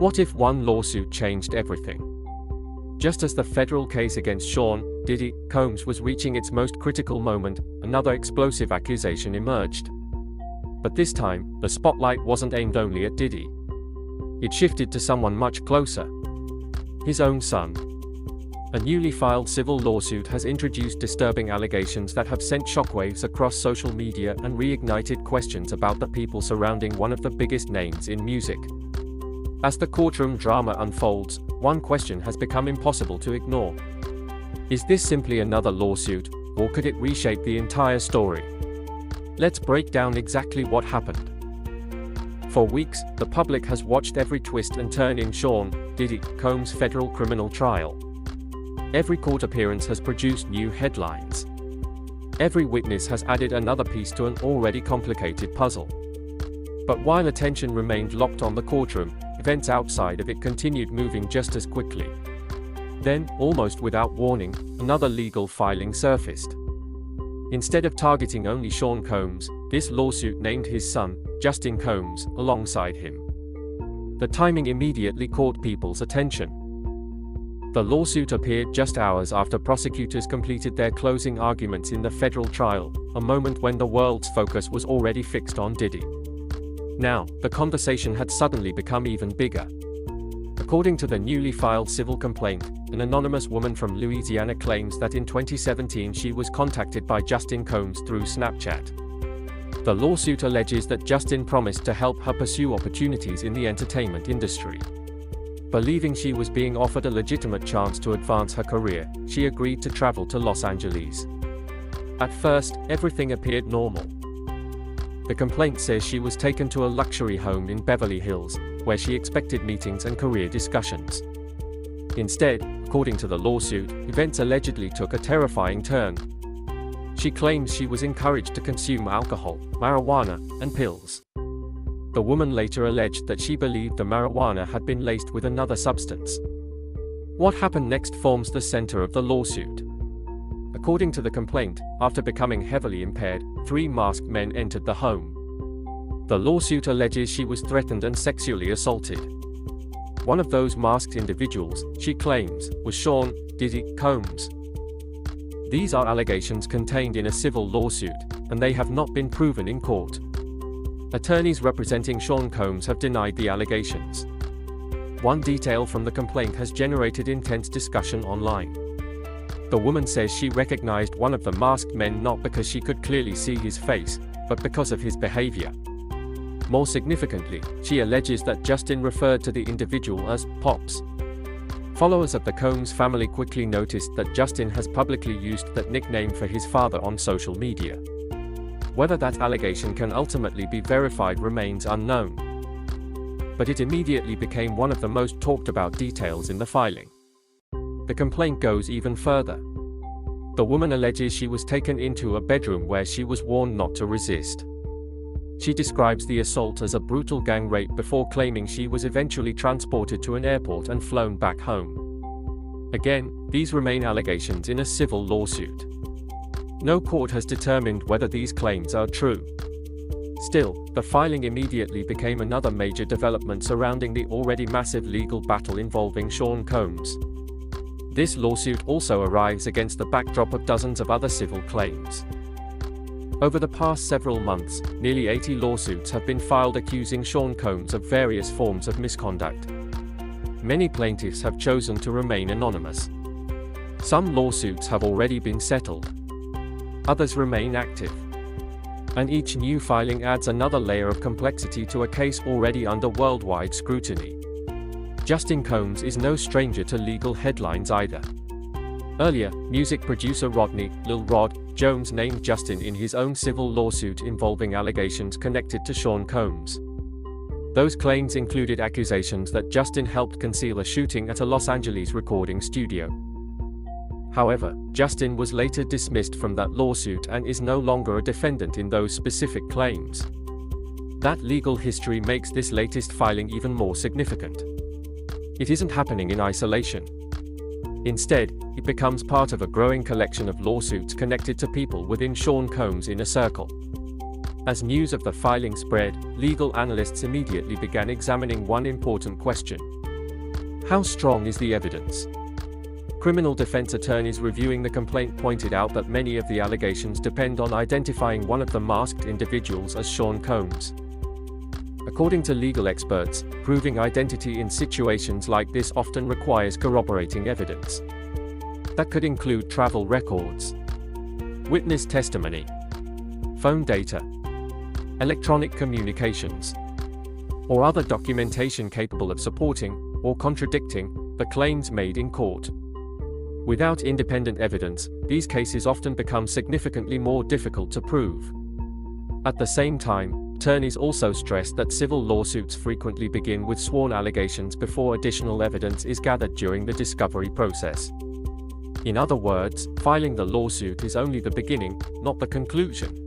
What if one lawsuit changed everything? Just as the federal case against Sean Diddy Combs was reaching its most critical moment, another explosive accusation emerged. But this time, the spotlight wasn't aimed only at Diddy. It shifted to someone much closer: his own son. A newly filed civil lawsuit has introduced disturbing allegations that have sent shockwaves across social media and reignited questions about the people surrounding one of the biggest names in music. As the courtroom drama unfolds, one question has become impossible to ignore. Is this simply another lawsuit, or could it reshape the entire story? Let's break down exactly what happened. For weeks, the public has watched every twist and turn in Sean Diddy Combs' federal criminal trial. Every court appearance has produced new headlines. Every witness has added another piece to an already complicated puzzle. But while attention remained locked on the courtroom, events outside of it continued moving just as quickly. Then, almost without warning, another legal filing surfaced. Instead of targeting only Sean Combs, this lawsuit named his son, Justin Combs, alongside him. The timing immediately caught people's attention. The lawsuit appeared just hours after prosecutors completed their closing arguments in the federal trial, a moment when the world's focus was already fixed on Diddy. Now, the conversation had suddenly become even bigger. According to the newly filed civil complaint, an anonymous woman from Louisiana claims that in 2017 she was contacted by Justin Combs through Snapchat. The lawsuit alleges that Justin promised to help her pursue opportunities in the entertainment industry. Believing she was being offered a legitimate chance to advance her career, she agreed to travel to Los Angeles. At first, everything appeared normal. The complaint says she was taken to a luxury home in Beverly Hills, where she expected meetings and career discussions. Instead, according to the lawsuit, events allegedly took a terrifying turn. She claims she was encouraged to consume alcohol, marijuana, and pills. The woman later alleged that she believed the marijuana had been laced with another substance. What happened next forms the center of the lawsuit. According to the complaint, after becoming heavily impaired, 3 masked men entered the home. The lawsuit alleges she was threatened and sexually assaulted. One of those masked individuals, she claims, was Sean Diddy Combs. These are allegations contained in a civil lawsuit, and they have not been proven in court. Attorneys representing Sean Combs have denied the allegations. One detail from the complaint has generated intense discussion online. The woman says she recognized one of the masked men not because she could clearly see his face, but because of his behavior. More significantly, she alleges that Justin referred to the individual as Pops. Followers of the Combs family quickly noticed that Justin has publicly used that nickname for his father on social media. Whether that allegation can ultimately be verified remains unknown. But it immediately became one of the most talked about details in the filing. The complaint goes even further. The woman alleges she was taken into a bedroom where she was warned not to resist. She describes the assault as a brutal gang rape before claiming she was eventually transported to an airport and flown back home. Again, these remain allegations in a civil lawsuit. No court has determined whether these claims are true. Still, the filing immediately became another major development surrounding the already massive legal battle involving Sean Combs. This lawsuit also arrives against the backdrop of dozens of other civil claims. Over the past several months, nearly 80 lawsuits have been filed accusing Sean Combs of various forms of misconduct. Many plaintiffs have chosen to remain anonymous. Some lawsuits have already been settled. Others remain active. And each new filing adds another layer of complexity to a case already under worldwide scrutiny. Justin Combs is no stranger to legal headlines either. Earlier, music producer Rodney "Lil Rod" Jones named Justin in his own civil lawsuit involving allegations connected to Sean Combs. Those claims included accusations that Justin helped conceal a shooting at a Los Angeles recording studio. However, Justin was later dismissed from that lawsuit and is no longer a defendant in those specific claims. That legal history makes this latest filing even more significant. It isn't happening in isolation. Instead, it becomes part of a growing collection of lawsuits connected to people within Sean Combs' inner circle. As news of the filing spread, legal analysts immediately began examining one important question. How strong is the evidence? Criminal defense attorneys reviewing the complaint pointed out that many of the allegations depend on identifying one of the masked individuals as Sean Combs. According to legal experts, proving identity in situations like this often requires corroborating evidence. That could include travel records, witness testimony, phone data, electronic communications, or other documentation capable of supporting or contradicting the claims made in court. Without independent evidence, these cases often become significantly more difficult to prove. At the same time, attorneys also stressed that civil lawsuits frequently begin with sworn allegations before additional evidence is gathered during the discovery process. In other words, filing the lawsuit is only the beginning, not the conclusion.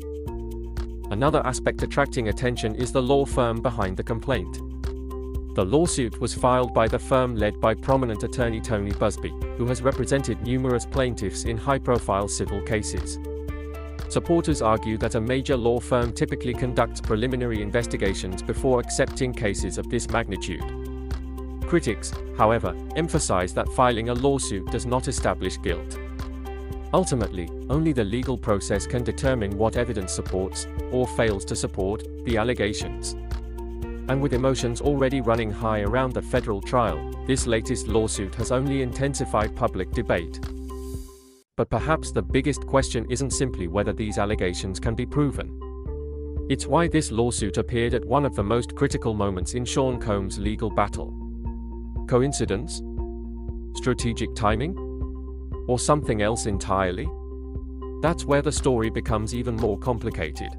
Another aspect attracting attention is the law firm behind the complaint. The lawsuit was filed by the firm led by prominent attorney Tony Busby, who has represented numerous plaintiffs in high-profile civil cases. Supporters argue that a major law firm typically conducts preliminary investigations before accepting cases of this magnitude. Critics, however, emphasize that filing a lawsuit does not establish guilt. Ultimately, only the legal process can determine what evidence supports, or fails to support, the allegations. And with emotions already running high around the federal trial, this latest lawsuit has only intensified public debate. But perhaps the biggest question isn't simply whether these allegations can be proven. It's why this lawsuit appeared at one of the most critical moments in Sean Combs' legal battle. Coincidence? Strategic timing? Or something else entirely? That's where the story becomes even more complicated.